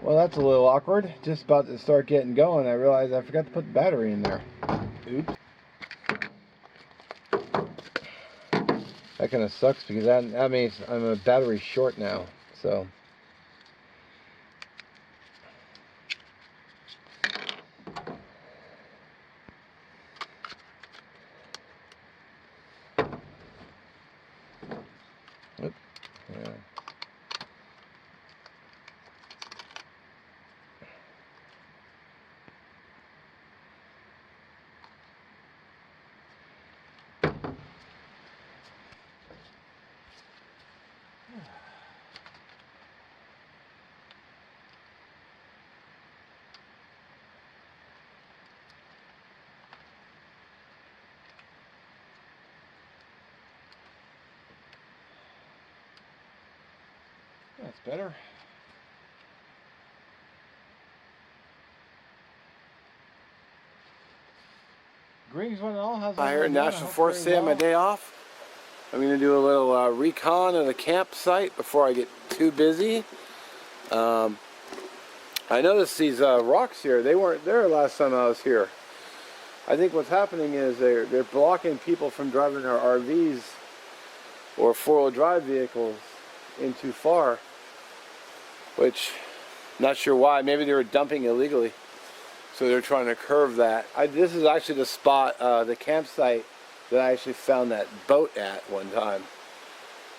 Well, that's a little awkward. Just about to start getting going, I realized I forgot to put the battery in there. Oops. That kind of sucks because that means I'm a battery short now. So. Oops. Yeah. That's better. Greetings, one and all. How's Hi, here at everyone doing? National Forest today on my day off. I'm going to do a little recon of the campsite before I get too busy. I noticed these rocks here. They weren't there last time I was here. I think what's happening is they're blocking people from driving their RVs or four-wheel drive vehicles in too far, which not sure why. Maybe they were dumping illegally, so they're trying to curve that. This is actually the spot, the campsite that I actually found that boat at one time,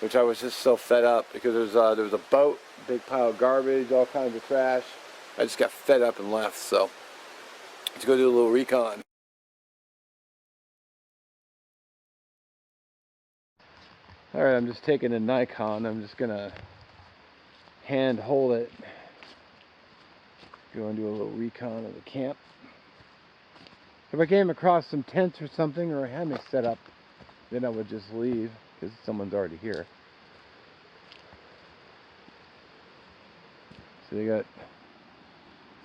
which I was just so fed up because there was a boat, big pile of garbage, all kinds of trash. I just got fed up and left. So let's go do a little recon. All right, I'm just taking a Nikon. I'm just gonna hand hold it. Go and do a little recon of the camp. If I came across some tents or something, or a hammock set up, then I would just leave because someone's already here. So you got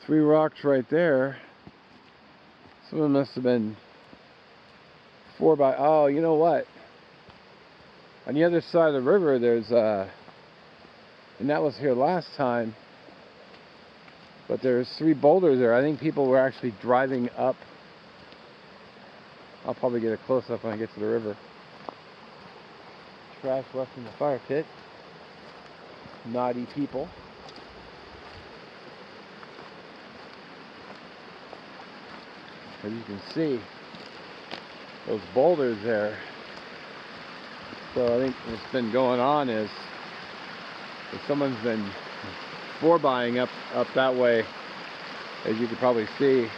3 rocks right there. Someone must have been 4 by. Oh, you know what? On the other side of the river, there's and that was here last time. But there's 3 boulders there. I think people were actually driving up. I'll probably get a close-up when I get to the river. Trash left in the fire pit. Naughty people. As you can see, those boulders there. So I think what's been going on is that someone's been 4-buying up that way, as you can probably see.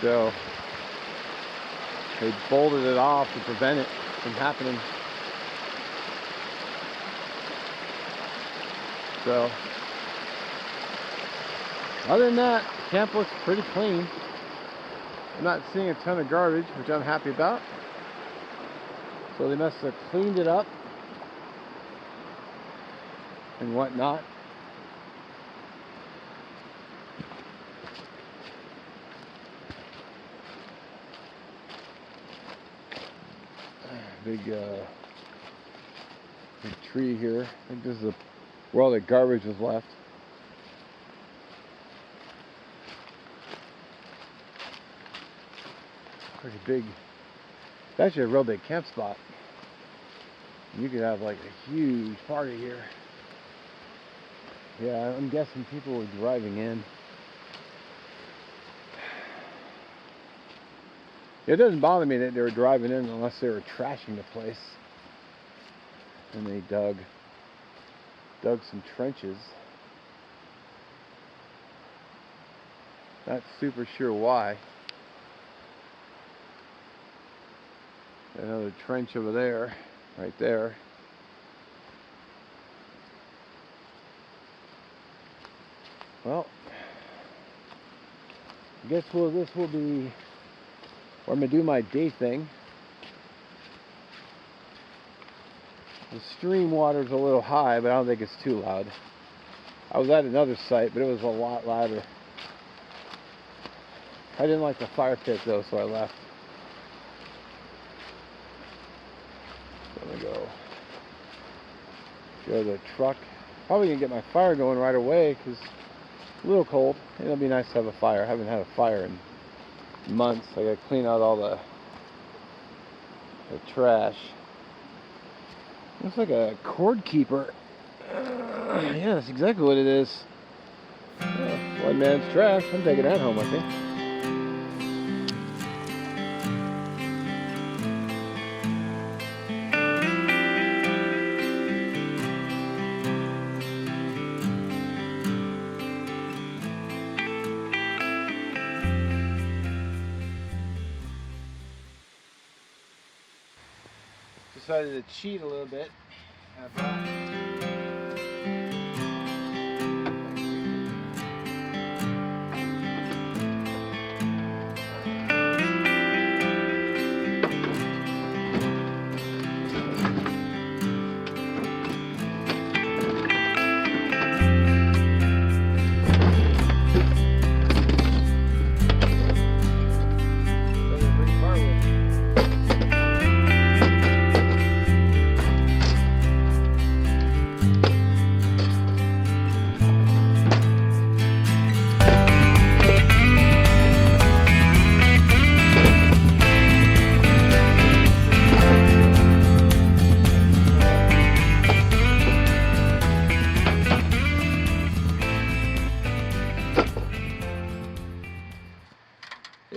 So they bolted it off to prevent it from happening. So other than that, the camp looks pretty clean. I'm not seeing a ton of garbage, which I'm happy about. So they must have cleaned it up and whatnot. Big tree here. I think this is where all the garbage was left. Pretty big. It's actually a real big camp spot. You could have like a huge party here. Yeah, I'm guessing people were driving in. It doesn't bother me that they were driving in unless they were trashing the place. And they dug some trenches. Not super sure why. Another trench over there, right there. Well, I guess this will be where I'm gonna do my day thing. The stream water's a little high, but I don't think it's too loud. I was at another site, but it was a lot louder. I didn't like the fire pit though, so I left. So I'm gonna go to the truck Probably gonna get my fire going right away because it's a little cold. It'll be nice to have a fire. I haven't had a fire in months. I gotta clean out all the trash. Looks like a cord keeper. Yeah, that's exactly what it is. One man's trash. I'm taking that home, I think. Decided to cheat a little bit. I brought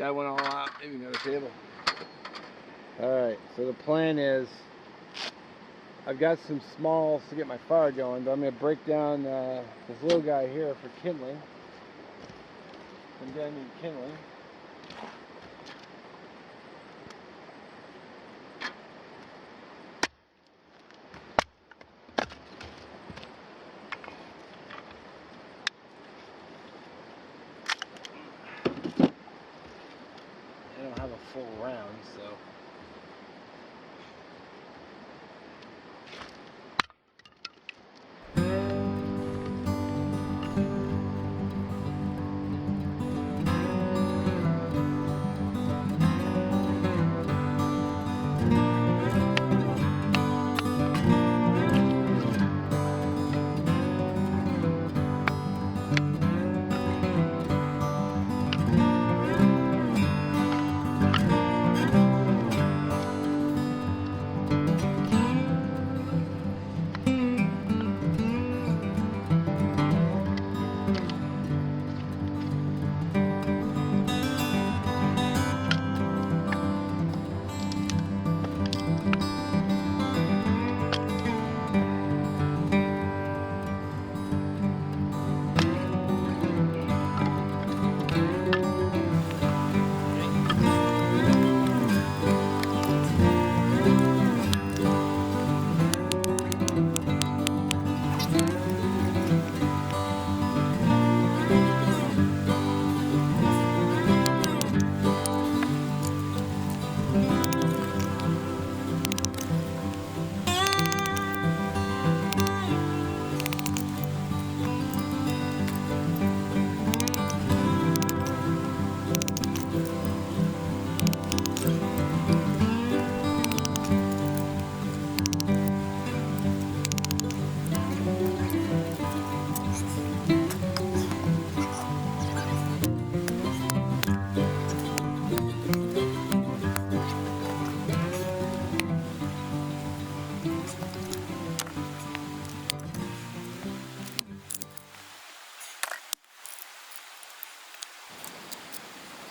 I went all out. Maybe another table. Alright, so the plan is I've got some smalls to get my fire going, but I'm going to break down this little guy here for kindling. I'm going to need kindling. I don't have a full round, so.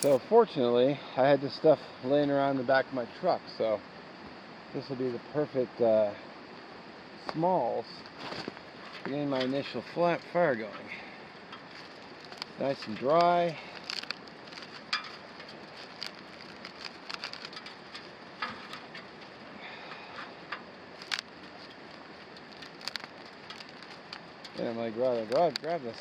So fortunately, I had this stuff laying around the back of my truck, so this will be the perfect smalls for getting my initial flat fire going. Nice and dry. Yeah, I'm like, grab this.